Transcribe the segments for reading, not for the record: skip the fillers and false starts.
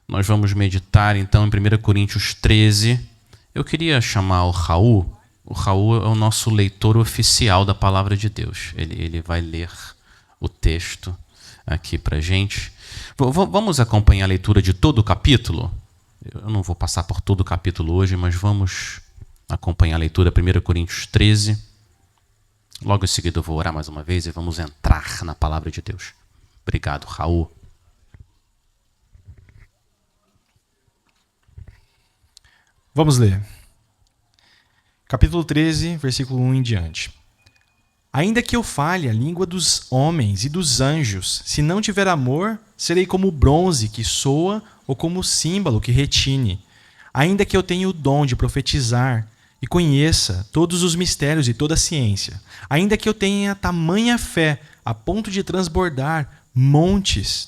Nós vamos meditar então em 1 Coríntios 13. Eu queria chamar o Raul. O Raul é o nosso leitor oficial da Palavra de Deus. Ele vai ler o texto aqui para a gente. Vamos acompanhar a leitura de todo o capítulo? Eu não vou passar por todo o capítulo hoje, mas vamos acompanhar a leitura 1 Coríntios 13. Logo em seguida eu vou orar mais uma vez e vamos entrar na Palavra de Deus. Obrigado, Raul. Vamos ler. Capítulo 13, versículo 1 em diante. Ainda que eu fale a língua dos homens e dos anjos, se não tiver amor, serei como o bronze que soa ou como o símbolo que retine. Ainda que eu tenha o dom de profetizar e conheça todos os mistérios e toda a ciência, ainda que eu tenha tamanha fé a ponto de transportar montes,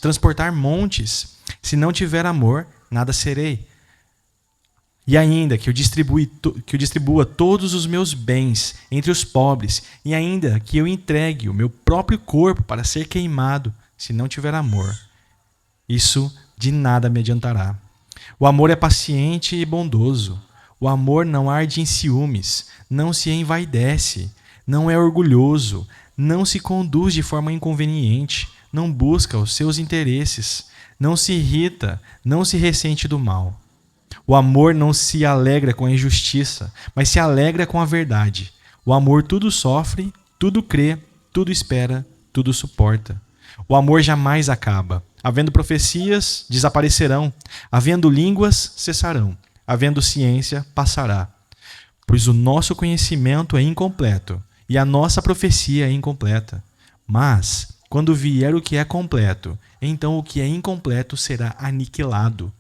se não tiver amor, nada serei. E ainda que eu distribua todos os meus bens entre os pobres, e ainda que eu entregue o meu próprio corpo para ser queimado, se não tiver amor, isso de nada me adiantará. O amor é paciente e bondoso. O amor não arde em ciúmes, não se envaidece, não é orgulhoso, não se conduz de forma inconveniente, não busca os seus interesses, não se irrita, não se ressente do mal. O amor não se alegra com a injustiça, mas se alegra com a verdade. O amor tudo sofre, tudo crê, tudo espera, tudo suporta. O amor jamais acaba. Havendo profecias, desaparecerão. Havendo línguas, cessarão. Havendo ciência, passará. Pois o nosso conhecimento é incompleto e a nossa profecia é incompleta. Mas, quando vier o que é completo, então o que é incompleto será aniquilado.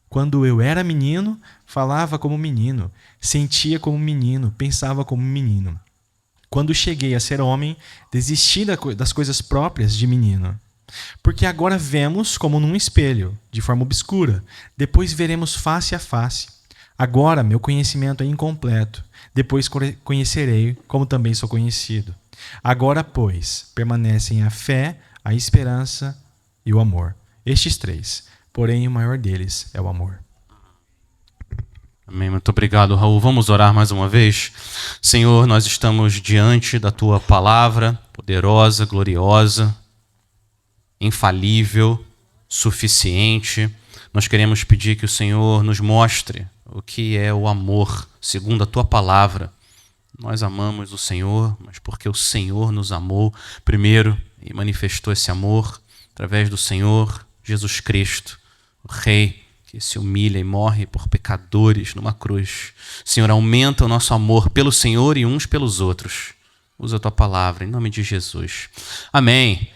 Quando eu era menino, falava como menino, sentia como menino, pensava como menino. Quando cheguei a ser homem, desisti das coisas próprias de menino. Porque agora vemos como num espelho, de forma obscura, depois veremos face a face. Agora meu conhecimento é incompleto, depois conhecerei como também sou conhecido. Agora, pois, permanecem a fé, a esperança e o amor. Estes três. Porém, o maior deles é o amor. Amém. Muito obrigado, Raul. Vamos orar mais uma vez. Senhor, nós estamos diante da Tua palavra, poderosa, gloriosa, infalível, suficiente. Nós queremos pedir que o Senhor nos mostre o que é o amor, segundo a Tua palavra. Nós amamos o Senhor, mas porque o Senhor nos amou primeiro e manifestou esse amor através do Senhor Jesus Cristo, o Rei que se humilha e morre por pecadores numa cruz. Senhor, aumenta o nosso amor pelo Senhor e uns pelos outros. Usa a Tua palavra, em nome de Jesus. Amém.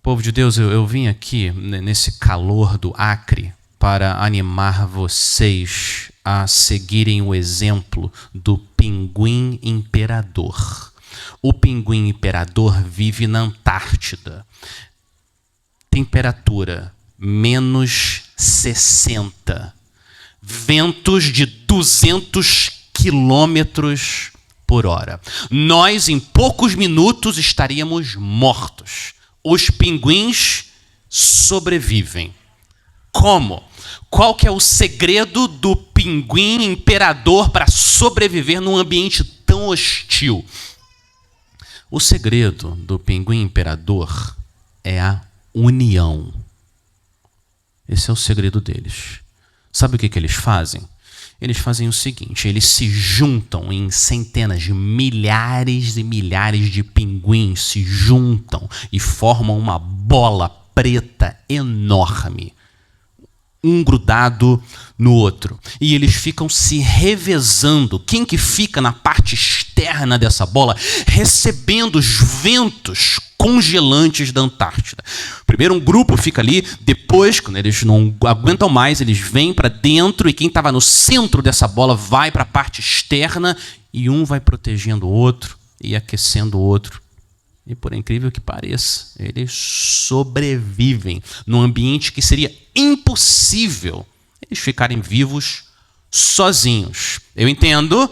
Povo de Deus, eu vim aqui nesse calor do Acre para animar vocês a seguirem o exemplo do pinguim imperador. O pinguim imperador vive na Antártida. Temperatura menos 60. Ventos de 200 quilômetros por hora. Nós, em poucos minutos, estaríamos mortos. Os pinguins sobrevivem. Como? Qual que é o segredo do pinguim imperador para sobreviver num ambiente tão hostil? O segredo do pinguim imperador é a união. Esse é o segredo deles. Sabe o que eles fazem? Eles fazem o seguinte, eles se juntam em centenas, milhares e milhares de pinguins se juntam e formam uma bola preta enorme, um grudado no outro. E eles ficam se revezando. Quem que fica na parte externa dessa bola, recebendo os ventos congelantes da Antártida. Primeiro um grupo fica ali, depois, quando eles não aguentam mais, eles vêm para dentro e quem estava no centro dessa bola vai para a parte externa e um vai protegendo o outro e aquecendo o outro. E por incrível que pareça, eles sobrevivem num ambiente que seria impossível eles ficarem vivos sozinhos. Eu entendo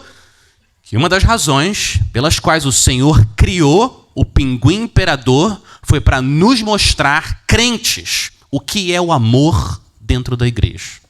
que uma das razões pelas quais o Senhor criou o pinguim imperador foi para nos mostrar, crentes, o que é o amor dentro da igreja.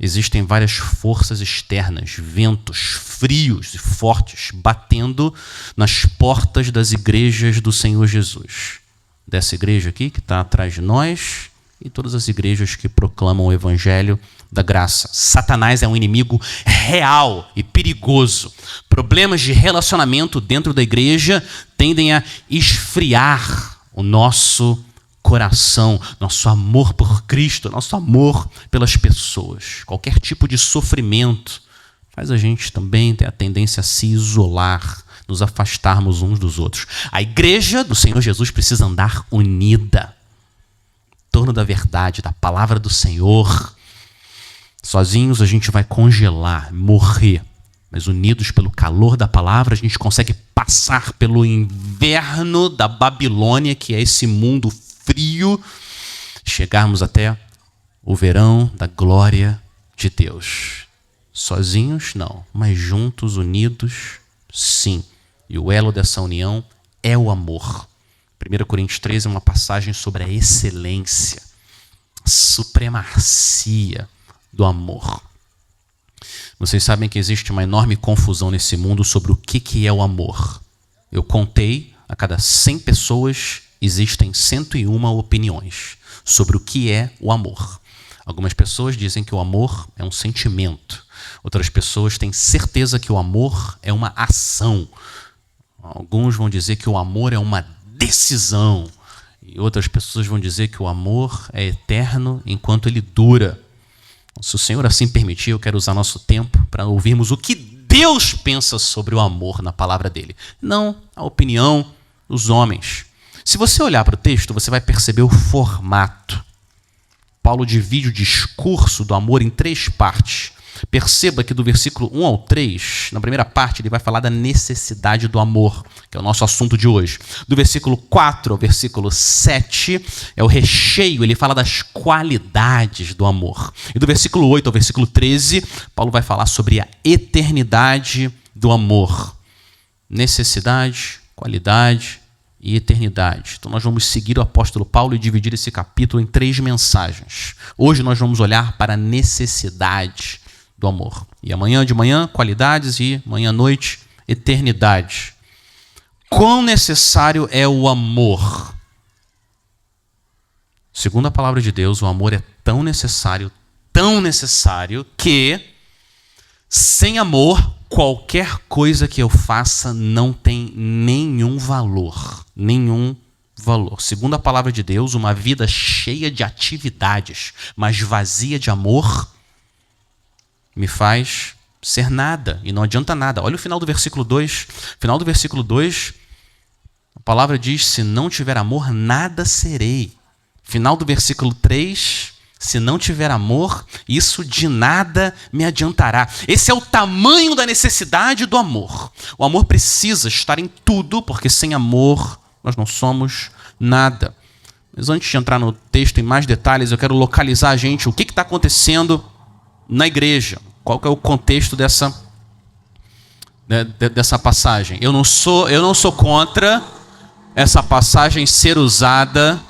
Existem várias forças externas, ventos frios e fortes, batendo nas portas das igrejas do Senhor Jesus. Dessa igreja aqui, que está atrás de nós, e todas as igrejas que proclamam o evangelho da graça. Satanás é um inimigo real e perigoso. Problemas de relacionamento dentro da igreja tendem a esfriar o nosso coração, nosso amor por Cristo, nosso amor pelas pessoas. Qualquer tipo de sofrimento faz a gente também ter a tendência a se isolar, nos afastarmos uns dos outros. A igreja do Senhor Jesus precisa andar unida em torno da verdade, da palavra do Senhor. Sozinhos a gente vai congelar, morrer, mas unidos pelo calor da palavra a gente consegue passar pelo inverno da Babilônia, que é esse mundo frio, chegarmos até o verão da glória de Deus. Sozinhos, não, mas juntos, unidos, sim. E o elo dessa união é o amor. 1 Coríntios 13 é uma passagem sobre a excelência, a supremacia do amor. Vocês sabem que existe uma enorme confusão nesse mundo sobre o que é o amor. Eu contei, a cada 100 pessoas existem 101 opiniões sobre o que é o amor. Algumas pessoas dizem que o amor é um sentimento. Outras pessoas têm certeza que o amor é uma ação. Alguns vão dizer que o amor é uma decisão. E outras pessoas vão dizer que o amor é eterno enquanto ele dura. Se o Senhor assim permitir, eu quero usar nosso tempo para ouvirmos o que Deus pensa sobre o amor na palavra dele. Não a opinião dos homens. Se você olhar para o texto, você vai perceber o formato. Paulo divide o discurso do amor em 3 partes. Perceba que do versículo 1 ao 3, na primeira parte, ele vai falar da necessidade do amor, que é o nosso assunto de hoje. Do versículo 4 ao versículo 7 é o recheio, ele fala das qualidades do amor. E do versículo 8 ao versículo 13, Paulo vai falar sobre a eternidade do amor. Necessidade, qualidade e eternidade. Então nós vamos seguir o apóstolo Paulo e dividir esse capítulo em 3 mensagens. Hoje nós vamos olhar para a necessidade do amor. E amanhã de manhã, qualidades, e amanhã à noite, eternidade. Quão necessário é o amor? Segundo a palavra de Deus, o amor é tão necessário que sem amor, qualquer coisa que eu faça não tem nenhum valor. Nenhum valor. Segundo a palavra de Deus, uma vida cheia de atividades, mas vazia de amor, me faz ser nada. E não adianta nada. Olha o final do versículo 2. Final do versículo 2, a palavra diz, se não tiver amor, nada serei. Final do versículo 3, se não tiver amor, isso de nada me adiantará. Esse é o tamanho da necessidade do amor. O amor precisa estar em tudo, porque sem amor nós não somos nada. Mas antes de entrar no texto em mais detalhes, eu quero localizar a gente, o que está acontecendo na igreja. Qual que é o contexto dessa passagem? Eu não sou contra essa passagem ser usada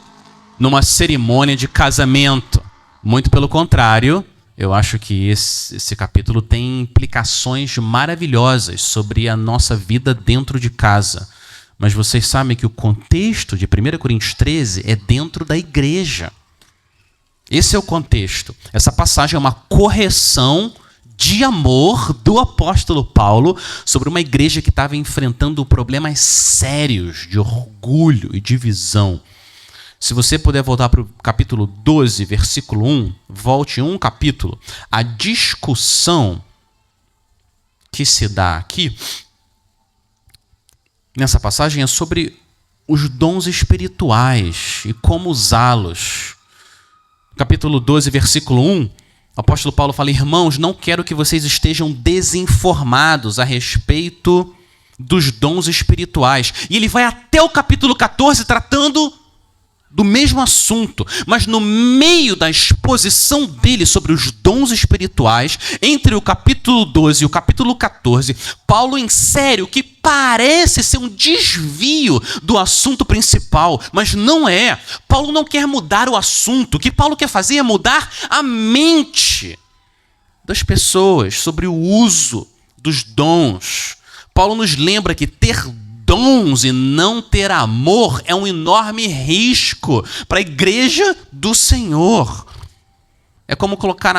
numa cerimônia de casamento. Muito pelo contrário, eu acho que esse capítulo tem implicações maravilhosas sobre a nossa vida dentro de casa. Mas vocês sabem que o contexto de 1 Coríntios 13 é dentro da igreja. Esse é o contexto. Essa passagem é uma correção de amor do apóstolo Paulo sobre uma igreja que estava enfrentando problemas sérios de orgulho e divisão. Se você puder voltar para o capítulo 12, versículo 1, volte um capítulo. A discussão que se dá aqui, nessa passagem, é sobre os dons espirituais e como usá-los. Capítulo 12, versículo 1, o apóstolo Paulo fala, irmãos, não quero que vocês estejam desinformados a respeito dos dons espirituais. E ele vai até o capítulo 14 tratando do mesmo assunto, mas no meio da exposição dele sobre os dons espirituais, entre o capítulo 12 e o capítulo 14, Paulo insere o que parece ser um desvio do assunto principal, mas não é. Paulo não quer mudar o assunto. O que Paulo quer fazer é mudar a mente das pessoas sobre o uso dos dons. Paulo nos lembra que ter dons e não ter amor é um enorme risco para a igreja do Senhor. É como colocar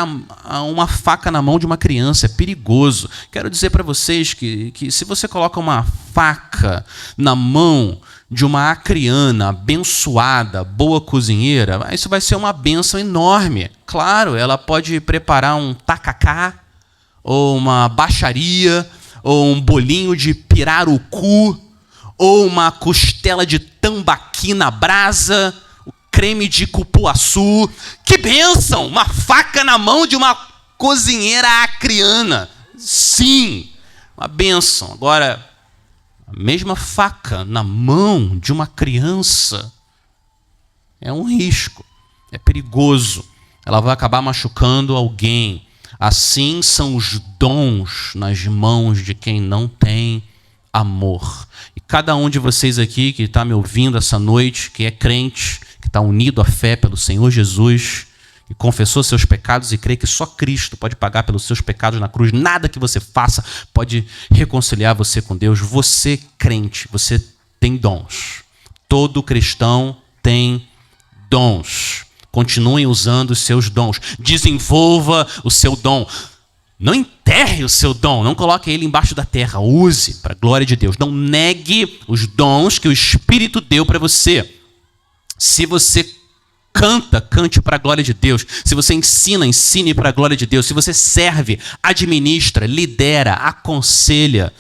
uma faca na mão de uma criança, é perigoso. Quero dizer para vocês que se você coloca uma faca na mão de uma acriana abençoada, boa cozinheira, isso vai ser uma bênção enorme. Claro, ela pode preparar um tacacá, ou uma baixaria, ou um bolinho de pirarucu, ou uma costela de tambaqui na brasa, o creme de cupuaçu. Que bênção! Uma faca na mão de uma cozinheira acriana. Sim, uma bênção. Agora, a mesma faca na mão de uma criança é um risco, é perigoso. Ela vai acabar machucando alguém. Assim são os dons nas mãos de quem não tem amor. E cada um de vocês aqui que está me ouvindo essa noite, que é crente, que está unido à fé pelo Senhor Jesus, que confessou seus pecados e crê que só Cristo pode pagar pelos seus pecados na cruz, nada que você faça pode reconciliar você com Deus. Você, crente, você tem dons. Todo cristão tem dons. Continuem usando os seus dons. Desenvolva o seu dom. Não enterre o seu dom, não coloque ele embaixo da terra. Use para a glória de Deus. Não negue os dons que o Espírito deu para você. Se você canta, cante para a glória de Deus. Se você ensina, ensine para a glória de Deus. Se você serve, administra, lidera, aconselha,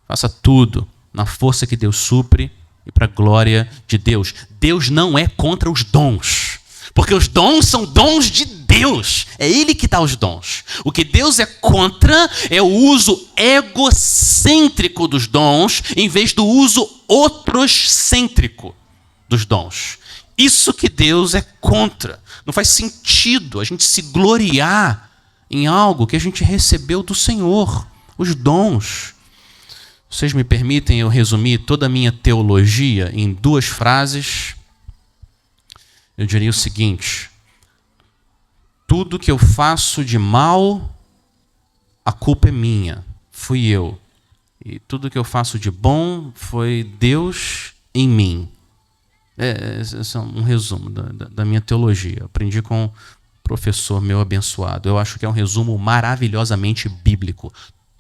faça tudo na força que Deus supre e para a glória de Deus. Deus não é contra os dons, porque os dons são dons de Deus. É Ele que dá os dons. O que Deus é contra é o uso egocêntrico dos dons em vez do uso outrocêntrico dos dons. Isso que Deus é contra. Não faz sentido a gente se gloriar em algo que a gente recebeu do Senhor. Os dons. Vocês me permitem eu resumir toda a minha teologia em 2 frases? Eu diria o seguinte: tudo que eu faço de mal, a culpa é minha, fui eu. E tudo que eu faço de bom foi Deus em mim. Esse é um resumo da minha teologia. Eu aprendi com um professor meu abençoado. Eu acho que é um resumo maravilhosamente bíblico.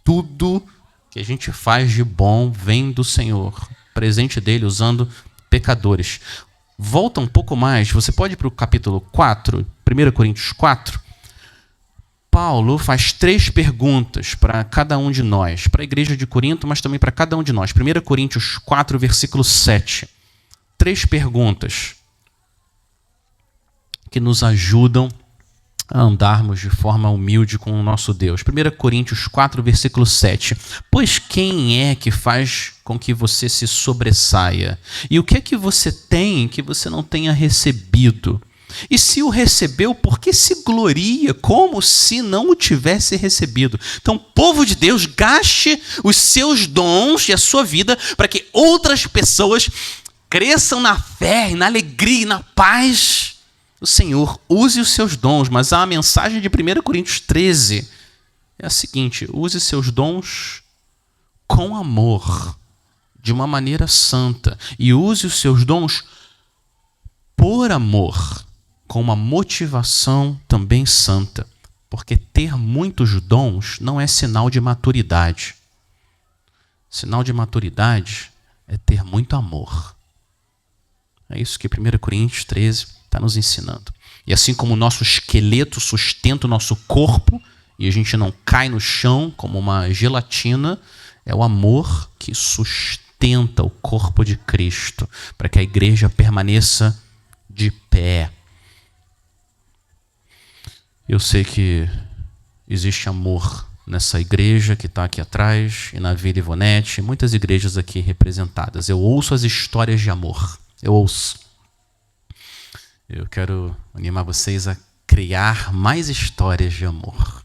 Tudo que a gente faz de bom vem do Senhor, presente dele usando pecadores. Volta um pouco mais, você pode ir para o capítulo 4, 1 Coríntios 4. Paulo faz 3 perguntas para cada um de nós, para a igreja de Corinto, mas também para cada um de nós. 1 Coríntios 4, versículo 7. 3 perguntas que nos ajudam a andarmos de forma humilde com o nosso Deus. 1 Coríntios 4, versículo 7. Pois quem é que faz com que você se sobressaia? E o que é que você tem que você não tenha recebido? E se o recebeu, por que se gloria como se não o tivesse recebido? Então, povo de Deus, gaste os seus dons e a sua vida para que outras pessoas cresçam na fé, na alegria e na paz do Senhor. Use os seus dons, mas a mensagem de 1 Coríntios 13 é a seguinte: use seus dons com amor, de uma maneira santa, e use os seus dons por amor, com uma motivação também santa, porque ter muitos dons não é sinal de maturidade. Sinal de maturidade é ter muito amor. É isso que 1 Coríntios 13 está nos ensinando. E assim como o nosso esqueleto sustenta o nosso corpo e a gente não cai no chão como uma gelatina, é o amor que sustenta o corpo de Cristo para que a igreja permaneça de pé. Eu sei que existe amor nessa igreja que está aqui atrás e na Vila Ivonete, muitas igrejas aqui representadas. Eu ouço as histórias de amor. Eu ouço. Eu quero animar vocês a criar mais histórias de amor.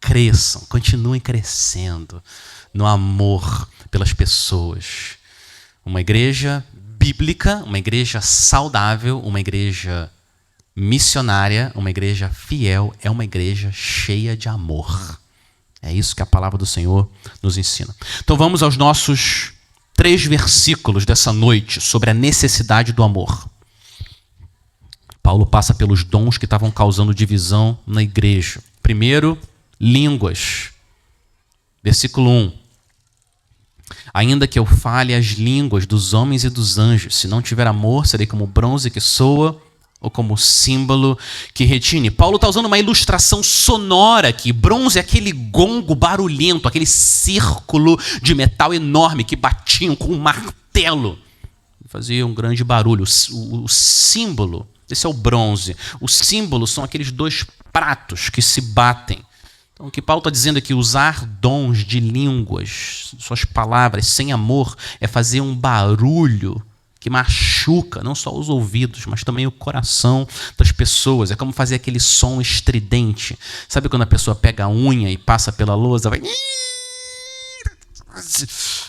Cresçam, continuem crescendo no amor pelas pessoas. Uma igreja bíblica, uma igreja saudável, uma igreja missionária, uma igreja fiel, é uma igreja cheia de amor. É isso que a palavra do Senhor nos ensina. Então vamos aos nossos 3 versículos dessa noite sobre a necessidade do amor. Paulo passa pelos dons que estavam causando divisão na igreja. Primeiro, línguas. Versículo 1. Ainda que eu fale as línguas dos homens e dos anjos, se não tiver amor, serei como bronze que soa ou como símbolo que retine. Paulo está usando uma ilustração sonora aqui. Bronze é aquele gongo barulhento, aquele círculo de metal enorme que batiam com um martelo. Fazia um grande barulho. O símbolo, esse é o bronze. O símbolo são aqueles 2 pratos que se batem. Então, o que Paulo está dizendo é que usar dons de línguas, suas palavras, sem amor, é fazer um barulho que machuca não só os ouvidos, mas também o coração das pessoas. É como fazer aquele som estridente. Sabe quando a pessoa pega a unha e passa pela lousa? Vai...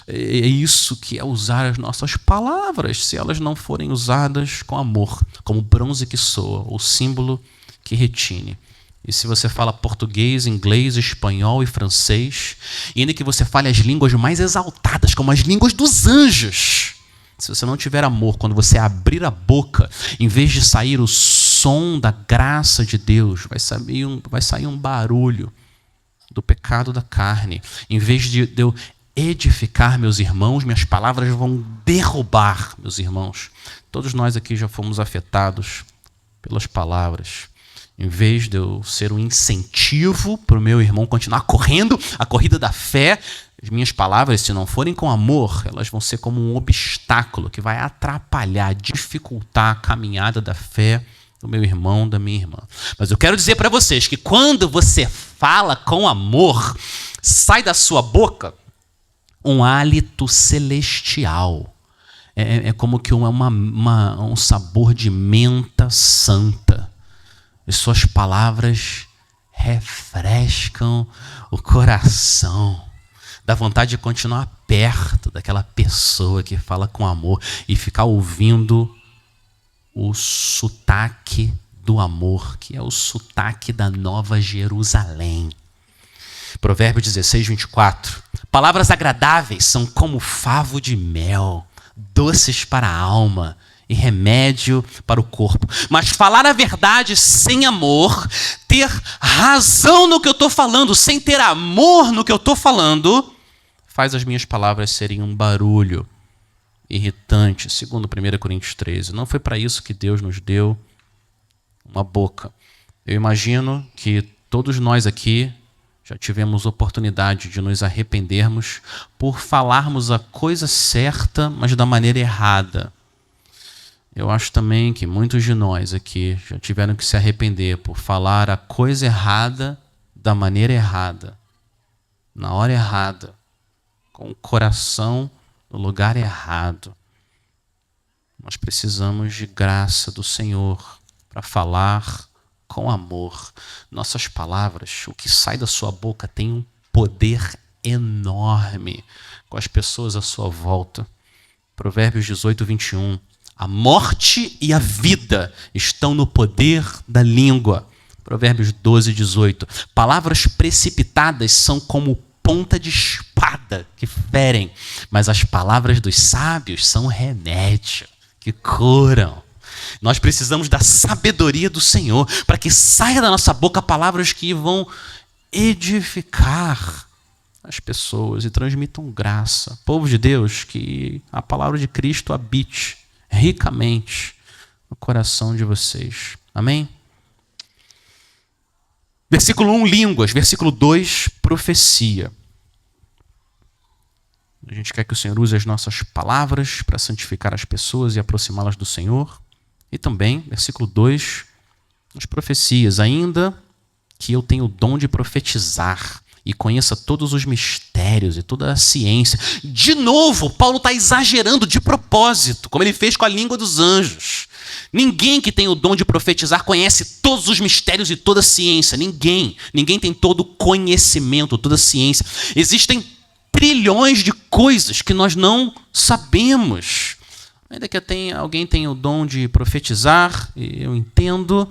É isso que é usar as nossas palavras, se elas não forem usadas com amor, como bronze que soa, ou símbolo que retine. E se você fala português, inglês, espanhol e francês, e ainda que você fale as línguas mais exaltadas, como as línguas dos anjos, se você não tiver amor, quando você abrir a boca, em vez de sair o som da graça de Deus, vai sair um barulho do pecado da carne. Em vez de eu edificar meus irmãos, minhas palavras vão derrubar meus irmãos. Todos nós aqui já fomos afetados pelas palavras. Em vez de eu ser um incentivo para o meu irmão continuar correndo a corrida da fé, as minhas palavras, se não forem com amor, elas vão ser como um obstáculo que vai atrapalhar, dificultar a caminhada da fé do meu irmão, da minha irmã. Mas eu quero dizer para vocês que quando você fala com amor, sai da sua boca um hálito celestial. É como que um sabor de menta santa. E suas palavras refrescam o coração. Dá vontade de continuar perto daquela pessoa que fala com amor e ficar ouvindo o sotaque do amor, que é o sotaque da Nova Jerusalém. Provérbios 16, 24. Palavras agradáveis são como favo de mel, doces para a alma e remédio para o corpo. Mas falar a verdade sem amor, ter razão no que eu estou falando, sem ter amor no que eu estou falando, faz as minhas palavras serem um barulho irritante, segundo 1 Coríntios 13. Não foi para isso que Deus nos deu uma boca. Eu imagino que todos nós aqui já tivemos oportunidade de nos arrependermos por falarmos a coisa certa, mas da maneira errada. Eu acho também que muitos de nós aqui já tiveram que se arrepender por falar a coisa errada da maneira errada, na hora errada, com o coração no lugar errado. Nós precisamos de graça do Senhor para falar com amor. Nossas palavras, o que sai da sua boca tem um poder enorme com as pessoas à sua volta. Provérbios 18, 21. A morte e a vida estão no poder da língua. Provérbios 12, 18. Palavras precipitadas são como ponta de espada que ferem, mas as palavras dos sábios são remédio, que curam. Nós precisamos da sabedoria do Senhor para que saia da nossa boca palavras que vão edificar as pessoas e transmitam graça. Povo de Deus, que a palavra de Cristo habite ricamente no coração de vocês. Amém? Versículo 1, línguas. Versículo 2, profecia. A gente quer que o Senhor use as nossas palavras para santificar as pessoas e aproximá-las do Senhor. E também, versículo 2, as profecias. Ainda que eu tenha o dom de profetizar e conheça todos os mistérios e toda a ciência. De novo, Paulo está exagerando de propósito, como ele fez com a língua dos anjos. Ninguém que tem o dom de profetizar conhece todos os mistérios e toda a ciência. Ninguém. Ninguém tem todo o conhecimento, toda a ciência. Existem trilhões de coisas que nós não sabemos. Ainda que alguém tenha o dom de profetizar, eu entendo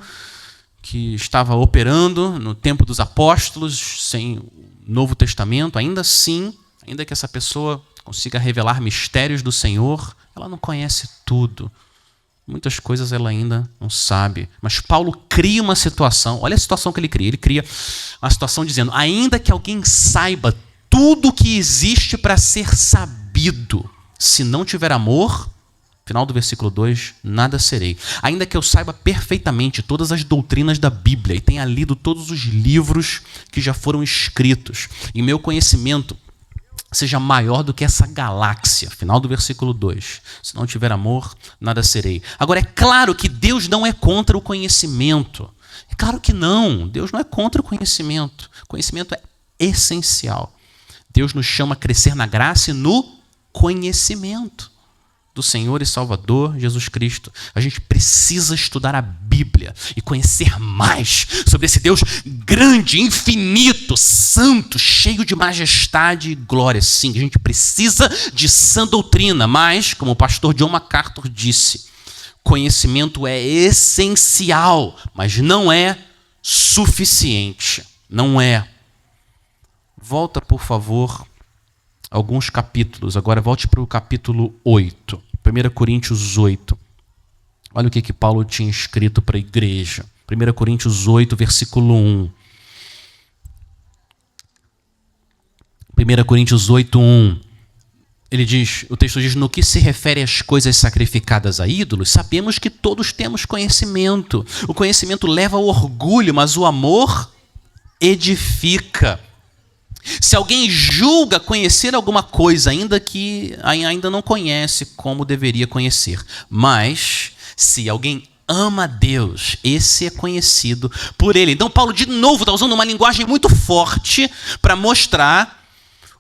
que estava operando no tempo dos apóstolos, sem o Novo Testamento, ainda assim, ainda que essa pessoa consiga revelar mistérios do Senhor, ela não conhece tudo. Muitas coisas ela ainda não sabe. Mas Paulo cria uma situação, olha a situação que ele cria. Ele cria uma situação dizendo, ainda que alguém saiba tudo que existe para ser sabido, se não tiver amor, final do versículo 2, nada serei. Ainda que eu saiba perfeitamente todas as doutrinas da Bíblia e tenha lido todos os livros que já foram escritos, e meu conhecimento seja maior do que essa galáxia, final do versículo 2. Se não tiver amor, nada serei. Agora, é claro que Deus não é contra o conhecimento. É claro que não. Deus não é contra o conhecimento. O conhecimento é essencial. Deus nos chama a crescer na graça e no conhecimento do Senhor e Salvador Jesus Cristo. A gente precisa estudar a Bíblia e conhecer mais sobre esse Deus grande, infinito, santo, cheio de majestade e glória. Sim, a gente precisa de sã doutrina, mas, como o pastor John MacArthur disse, conhecimento é essencial, mas não é suficiente. Não é. Volta, por favor, alguns capítulos. Agora volte para o capítulo 8. 1 Coríntios 8. Olha o que Paulo tinha escrito para a igreja. 1 Coríntios 8, versículo 1. 1 Coríntios 8, 1. Ele diz, o texto diz, no que se refere às coisas sacrificadas a ídolos, sabemos que todos temos conhecimento. O conhecimento leva ao orgulho, mas o amor edifica. Se alguém julga conhecer alguma coisa, ainda que ainda não conhece como deveria conhecer, mas se alguém ama a Deus, esse é conhecido por ele. Então Paulo de novo está usando uma linguagem muito forte para mostrar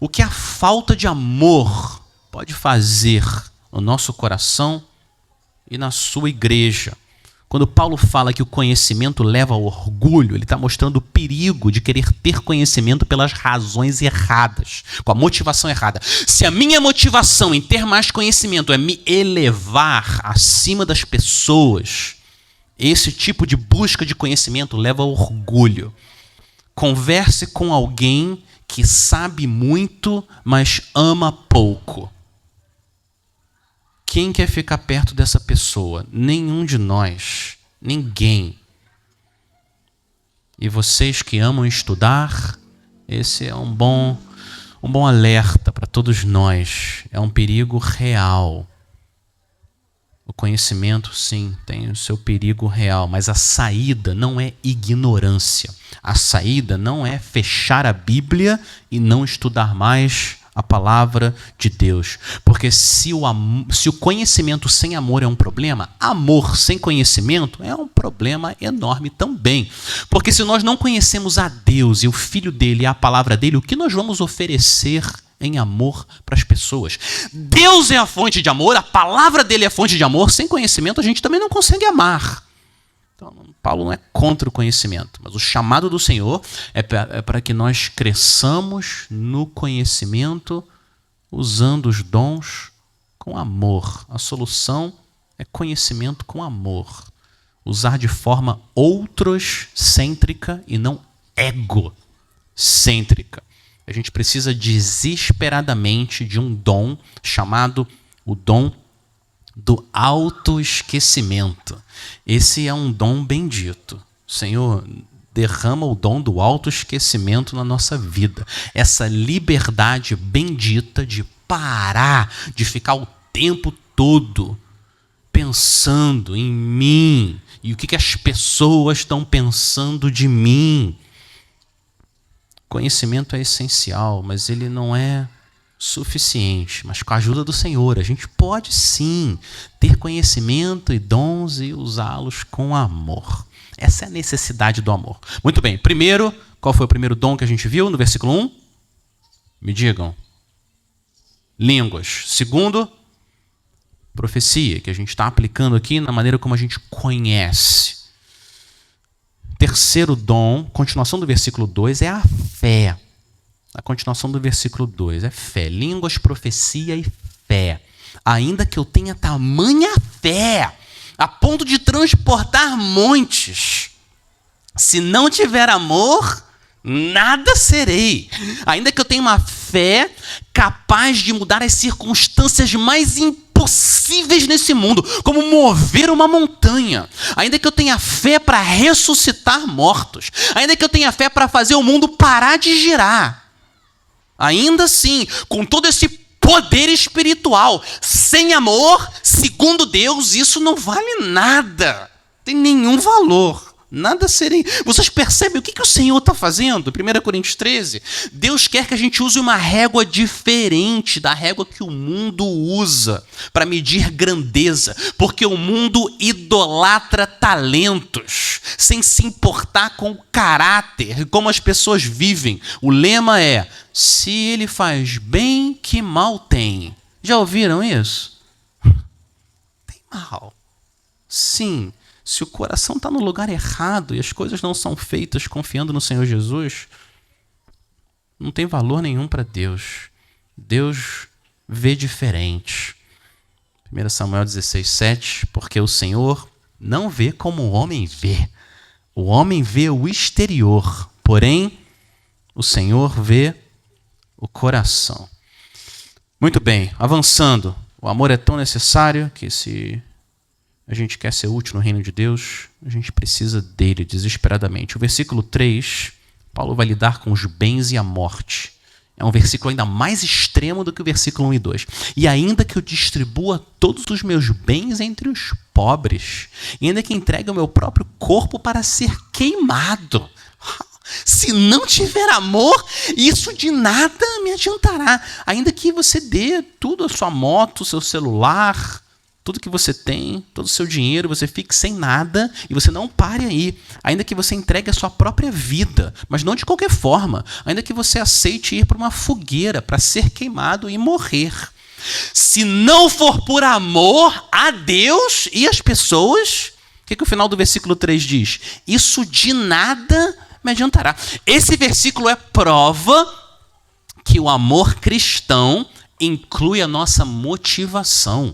o que a falta de amor pode fazer no nosso coração e na sua igreja. Quando Paulo fala que o conhecimento leva ao orgulho, ele está mostrando o perigo de querer ter conhecimento pelas razões erradas, com a motivação errada. Se a minha motivação em ter mais conhecimento é me elevar acima das pessoas, esse tipo de busca de conhecimento leva ao orgulho. Converse com alguém que sabe muito, mas ama pouco. Quem quer ficar perto dessa pessoa? Nenhum de nós. Ninguém. E vocês que amam estudar, esse é um bom alerta para todos nós. É um perigo real. O conhecimento, sim, tem o seu perigo real, mas a saída não é ignorância. A saída não é fechar a Bíblia e não estudar mais a palavra de Deus. Porque se o conhecimento sem amor é um problema, amor sem conhecimento é um problema enorme também. Porque se nós não conhecemos a Deus e o Filho dele e a palavra dele, o que nós vamos oferecer em amor para as pessoas? Deus é a fonte de amor, a palavra dele é a fonte de amor. Sem conhecimento a gente também não consegue amar. Então, Paulo não é contra o conhecimento, mas o chamado do Senhor é para que nós cresçamos no conhecimento usando os dons com amor. A solução é conhecimento com amor. Usar de forma outroscêntrica e não egocêntrica. A gente precisa desesperadamente de um dom chamado o dom do autoesquecimento. Esse é um dom bendito. Senhor, derrama o dom do autoesquecimento na nossa vida. Essa liberdade bendita de parar, de ficar o tempo todo pensando em mim e o que as pessoas estão pensando de mim. Conhecimento é essencial, mas ele não é suficiente. Mas com a ajuda do Senhor, a gente pode sim ter conhecimento e dons e usá-los com amor. Essa é a necessidade do amor. Muito bem, primeiro, qual foi o primeiro dom que a gente viu no versículo 1? Me digam. Línguas. Segundo, Profecia, que a gente está aplicando aqui na maneira como a gente conhece. Terceiro dom, continuação do versículo 2, é a fé. A continuação do versículo 2 é fé. Línguas, profecia e fé. Ainda que eu tenha tamanha fé, a ponto de transportar montes, se não tiver amor, nada serei. Ainda que eu tenha uma fé capaz de mudar as circunstâncias mais impossíveis nesse mundo, como mover uma montanha. Ainda que eu tenha fé para ressuscitar mortos. Ainda que eu tenha fé para fazer o mundo parar de girar. Ainda assim, com todo esse poder espiritual, sem amor, segundo Deus, isso não vale nada. Tem nenhum valor. Nada serem. Vocês percebem o que o Senhor está fazendo? 1 Coríntios 13. Deus quer que a gente use uma régua diferente da régua que o mundo usa para medir grandeza. Porque o mundo idolatra talentos, sem se importar com o caráter, como as pessoas vivem. O lema é: se ele faz bem, que mal tem. Já ouviram isso? Tem mal. Sim. Se o coração está no lugar errado e as coisas não são feitas confiando no Senhor Jesus, não tem valor nenhum para Deus. Deus vê diferente. 1 Samuel 16:7, porque o Senhor não vê como o homem vê. O homem vê o exterior, porém o Senhor vê o coração. Muito bem, avançando. O amor é tão necessário que se a gente quer ser útil no reino de Deus, a gente precisa dele desesperadamente. O versículo 3, Paulo vai lidar com os bens e a morte. É um versículo ainda mais extremo do que o versículo 1 e 2. E ainda que eu distribua todos os meus bens entre os pobres, e ainda que entregue o meu próprio corpo para ser queimado, se não tiver amor, isso de nada me adiantará. Ainda que você dê tudo, a sua moto, o seu celular, tudo que você tem, todo o seu dinheiro, você fique sem nada e você não pare aí. Ainda que você entregue a sua própria vida, mas não de qualquer forma. Ainda que você aceite ir para uma fogueira para ser queimado e morrer. Se não for por amor a Deus e as pessoas, o que o final do versículo 3 diz? Isso de nada me adiantará. Esse versículo é prova que o amor cristão inclui a nossa motivação.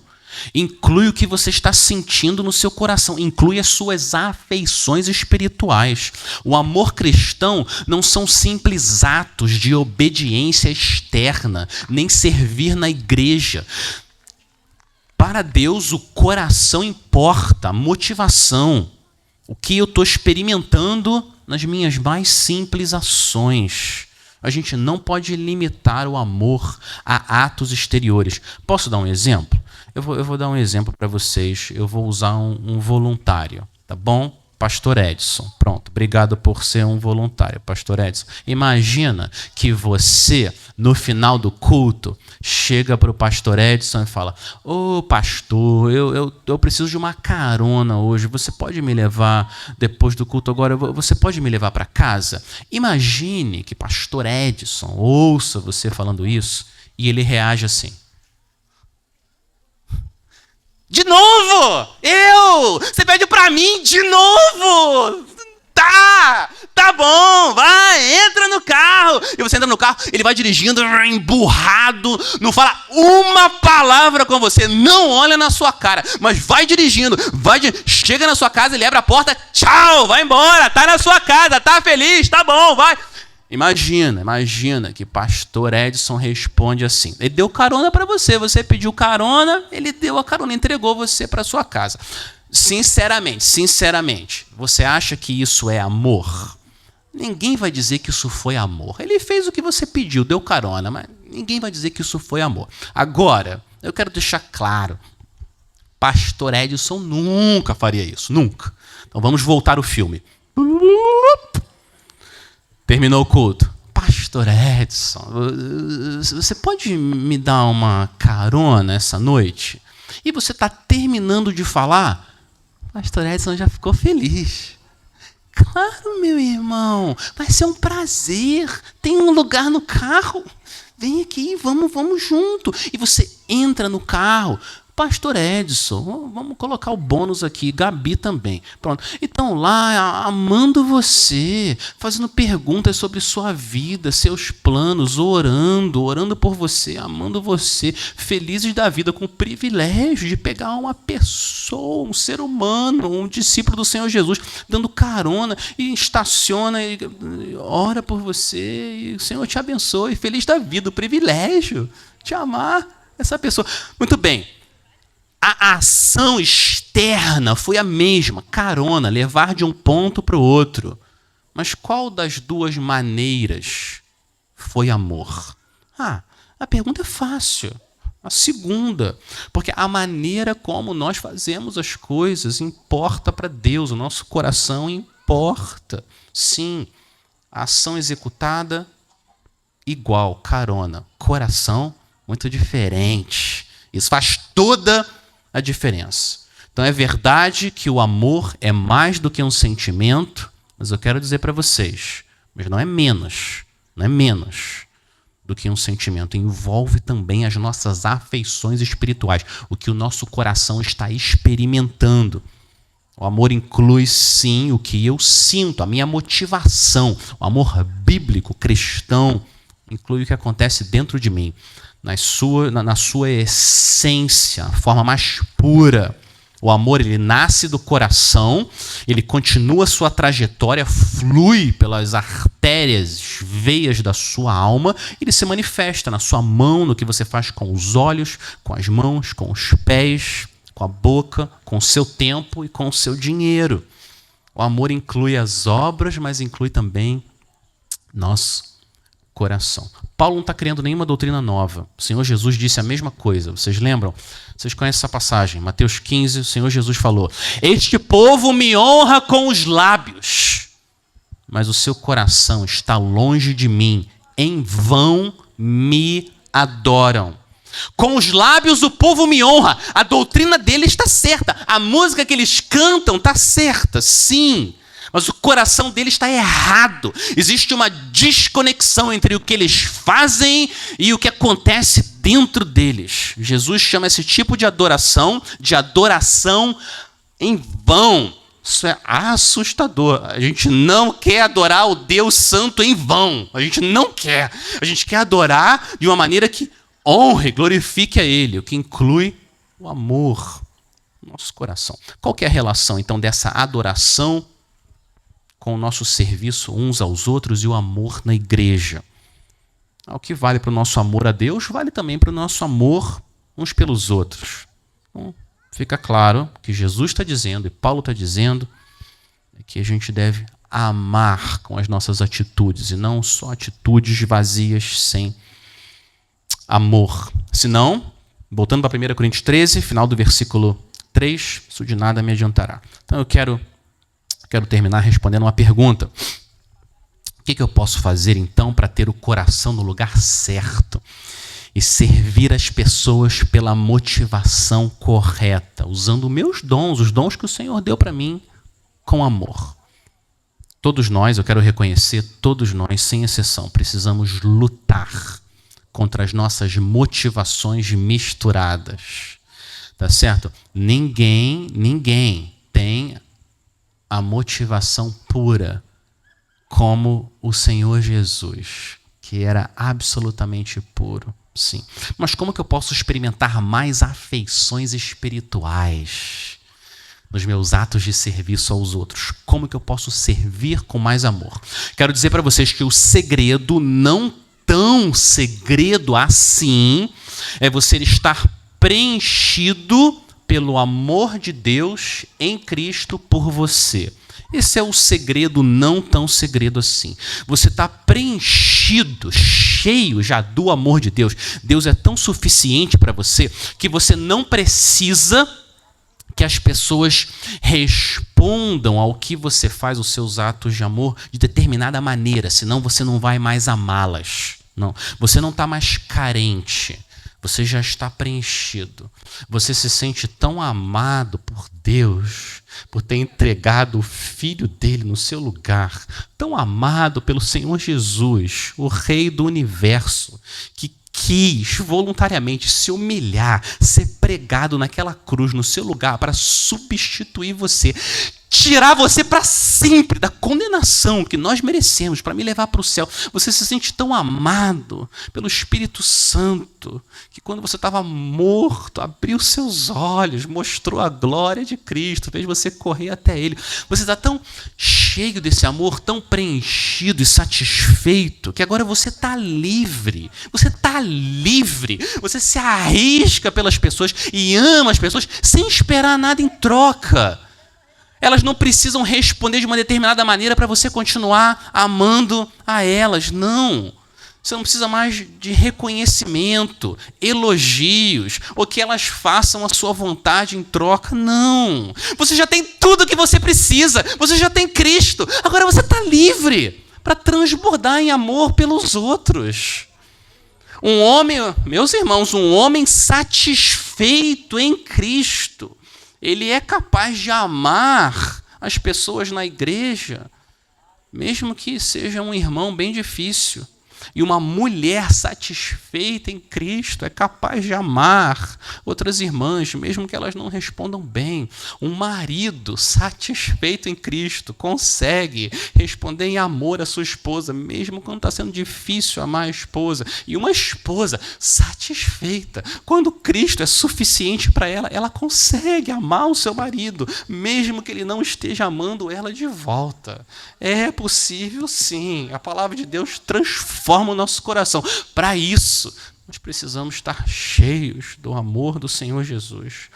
Inclui o que você está sentindo no seu coração, inclui as suas afeições espirituais. O amor cristão não são simples atos de obediência externa, nem servir na igreja. Para Deus, o coração importa, a motivação, o que eu estou experimentando nas minhas mais simples ações. A gente não pode limitar o amor a atos exteriores. Posso dar um exemplo? Eu vou dar um exemplo para vocês. Eu vou usar um voluntário, tá bom? Pastor Edson. Pronto, obrigado por ser um voluntário, Pastor Edson. Imagina que você, no final do culto, chega para o Pastor Edson e fala: ô pastor, eu preciso de uma carona hoje, você pode me levar depois do culto agora, você pode me levar para casa? Imagine que Pastor Edson ouça você falando isso e ele reage assim: de novo? Você pede pra mim de novo? Tá bom, vai, entra no carro. E você entra no carro, ele vai dirigindo, emburrado, não fala uma palavra com você, não olha na sua cara, mas vai dirigindo, chega na sua casa, ele abre a porta, tchau, vai embora, tá na sua casa, tá feliz, tá bom, vai. Imagina que Pastor Edson responde assim. Ele deu carona para você, você pediu carona, ele deu a carona, entregou você para sua casa. Sinceramente, você acha que isso é amor? Ninguém vai dizer que isso foi amor. Ele fez o que você pediu, deu carona, mas ninguém vai dizer que isso foi amor. Agora, eu quero deixar claro, Pastor Edson nunca faria isso, nunca. Então vamos voltar ao filme. Terminou o culto. Pastor Edson, você pode me dar uma carona essa noite? E você está terminando de falar, Pastor Edson já ficou feliz. Claro, meu irmão, vai ser um prazer. Tem um lugar no carro. Vem aqui, vamos junto. E você entra no carro. Pastor Edson, vamos colocar o bônus aqui, Gabi também. Pronto. Então lá, amando você, fazendo perguntas sobre sua vida, seus planos, orando por você, amando você, felizes da vida, com o privilégio de pegar uma pessoa, um ser humano, um discípulo do Senhor Jesus, dando carona e estaciona e ora por você e o Senhor te abençoe, feliz da vida, o privilégio de amar essa pessoa. Muito bem. A ação externa foi a mesma, carona, levar de um ponto para o outro. Mas qual das duas maneiras foi amor? A pergunta é fácil. A segunda, porque a maneira como nós fazemos as coisas importa para Deus, o nosso coração importa. Sim, a ação executada igual, carona, coração muito diferente. Isso faz toda a diferença. Então é verdade que o amor é mais do que um sentimento, mas eu quero dizer para vocês, mas não é menos do que um sentimento. Envolve também as nossas afeições espirituais, o que o nosso coração está experimentando. O amor inclui, sim, o que eu sinto, a minha motivação. O amor bíblico, cristão, inclui o que acontece dentro de mim, na sua essência, a forma mais pura. O amor, ele nasce do coração, ele continua sua trajetória, flui pelas artérias, veias da sua alma, ele se manifesta na sua mão, no que você faz com os olhos, com as mãos, com os pés, com a boca, com o seu tempo e com o seu dinheiro. O amor inclui as obras, mas inclui também nosso coração. Paulo não está criando nenhuma doutrina nova. O Senhor Jesus disse a mesma coisa. Vocês lembram? Vocês conhecem essa passagem? Mateus 15, o Senhor Jesus falou: este povo me honra com os lábios, mas o seu coração está longe de mim. Em vão me adoram. Com os lábios o povo me honra. A doutrina deles está certa. A música que eles cantam está certa, sim. Mas o coração deles está errado. Existe uma desconexão entre o que eles fazem e o que acontece dentro deles. Jesus chama esse tipo de adoração em vão. Isso é assustador. A gente não quer adorar o Deus Santo em vão. A gente não quer. A gente quer adorar de uma maneira que honre, glorifique a Ele, o que inclui o amor no nosso coração. Qual que é a relação, então, dessa adoração com o nosso serviço uns aos outros e o amor na igreja? O que vale para o nosso amor a Deus, vale também para o nosso amor uns pelos outros. Então, fica claro que Jesus está dizendo, e Paulo está dizendo, que a gente deve amar com as nossas atitudes, e não só atitudes vazias sem amor. Senão, voltando para 1 Coríntios 13, final do versículo 3, isso de nada me adiantará. Então eu quero terminar respondendo uma pergunta. O que eu posso fazer, então, para ter o coração no lugar certo e servir as pessoas pela motivação correta, usando meus dons, os dons que o Senhor deu para mim, com amor? Todos nós, eu quero reconhecer, todos nós, sem exceção, precisamos lutar contra as nossas motivações misturadas. Tá certo? Ninguém tem a motivação pura como o Senhor Jesus, que era absolutamente puro, sim. Mas como que eu posso experimentar mais afeições espirituais nos meus atos de serviço aos outros? Como que eu posso servir com mais amor? Quero dizer para vocês que o segredo, não tão segredo assim, é você estar preenchido pelo amor de Deus em Cristo por você. Esse é o segredo, não tão segredo assim. Você está preenchido, cheio já do amor de Deus. Deus é tão suficiente para você que você não precisa que as pessoas respondam ao que você faz, os seus atos de amor, de determinada maneira, senão você não vai mais amá-las. Não, você não está mais carente. Você já está preenchido. Você se sente tão amado por Deus, por ter entregado o Filho dele no seu lugar. Tão amado pelo Senhor Jesus, o Rei do Universo, que quis voluntariamente se humilhar, ser pregado naquela cruz no seu lugar para substituir você, tirar você para sempre da condenação que nós merecemos para me levar para o céu. Você se sente tão amado pelo Espírito Santo que quando você estava morto, abriu seus olhos, mostrou a glória de Cristo, fez você correr até Ele. Você está tão cheio desse amor, tão preenchido e satisfeito, que agora você está livre. Você está livre. Você se arrisca pelas pessoas e ama as pessoas sem esperar nada em troca. Elas não precisam responder de uma determinada maneira para você continuar amando a elas. Não. Você não precisa mais de reconhecimento, elogios, ou que elas façam a sua vontade em troca. Não. Você já tem tudo o que você precisa. Você já tem Cristo. Agora você está livre para transbordar em amor pelos outros. Um homem, meus irmãos, um homem satisfeito em Cristo, ele é capaz de amar as pessoas na igreja, mesmo que seja um irmão bem difícil. E uma mulher satisfeita em Cristo é capaz de amar outras irmãs, mesmo que elas não respondam bem. Um marido satisfeito em Cristo consegue responder em amor à sua esposa, mesmo quando está sendo difícil amar a esposa. E uma esposa satisfeita, quando Cristo é suficiente para ela, ela consegue amar o seu marido, mesmo que ele não esteja amando ela de volta. É possível, sim. A palavra de Deus transforma o nosso coração. Para isso, nós precisamos estar cheios do amor do Senhor Jesus.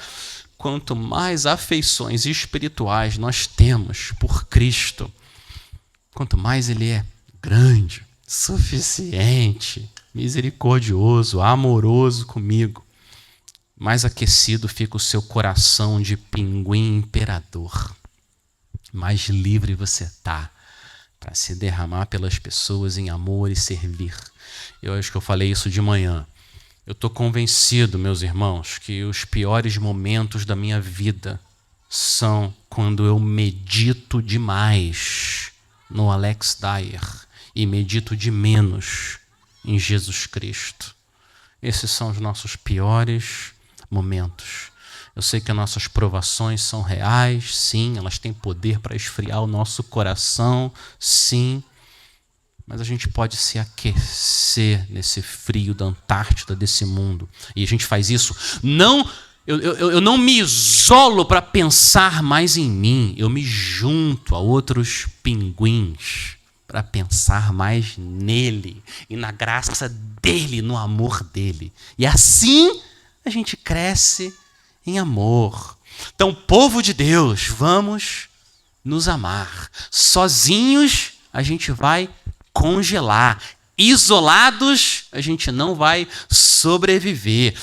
Quanto mais afeições espirituais nós temos por Cristo, quanto mais Ele é grande, suficiente, misericordioso, amoroso comigo, mais aquecido fica o seu coração de pinguim imperador. Mais livre você está para se derramar pelas pessoas em amor e servir. Eu acho que eu falei isso de manhã. Eu estou convencido, meus irmãos, que os piores momentos da minha vida são quando eu medito demais no Alex Dyer e medito de menos em Jesus Cristo. Esses são os nossos piores momentos. Eu sei que as nossas provações são reais, sim, elas têm poder para esfriar o nosso coração, sim, mas a gente pode se aquecer nesse frio da Antártida desse mundo. E a gente faz isso, eu não me isolo para pensar mais em mim, eu me junto a outros pinguins para pensar mais nele e na graça dele, no amor dele. E assim a gente cresce em amor. Então, povo de Deus, vamos nos amar. Sozinhos, a gente vai congelar. Isolados, a gente não vai sobreviver.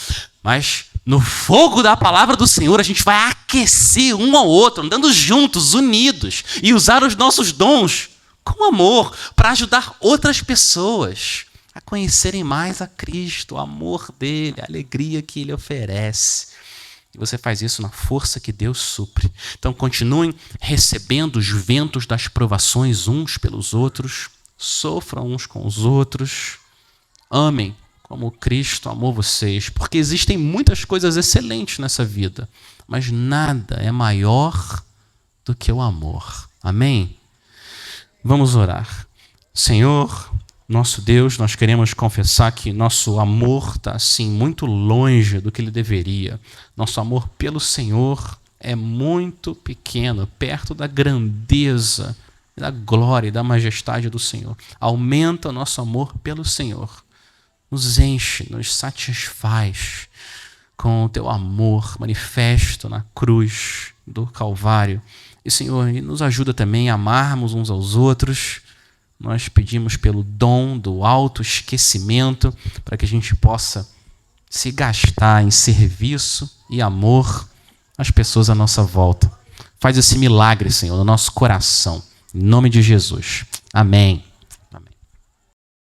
Mas no fogo da palavra do Senhor, a gente vai aquecer um ao outro, andando juntos, unidos, e usar os nossos dons com amor para ajudar outras pessoas a conhecerem mais a Cristo, o amor dele, a alegria que ele oferece. E você faz isso na força que Deus supre. Então, continuem recebendo os ventos das provações uns pelos outros. Sofram uns com os outros. Amem como Cristo amou vocês. Porque existem muitas coisas excelentes nessa vida. Mas nada é maior do que o amor. Amém? Vamos orar. Senhor, nosso Deus, nós queremos confessar que nosso amor está assim muito longe do que ele deveria. Nosso amor pelo Senhor é muito pequeno, perto da grandeza, da glória e da majestade do Senhor. Aumenta o nosso amor pelo Senhor. Nos enche, nos satisfaz com o teu amor manifesto na cruz do Calvário. E, Senhor, nos ajuda também a amarmos uns aos outros. Nós pedimos pelo dom do autoesquecimento para que a gente possa se gastar em serviço e amor às pessoas à nossa volta. Faz esse milagre, Senhor, no nosso coração. Em nome de Jesus. Amém.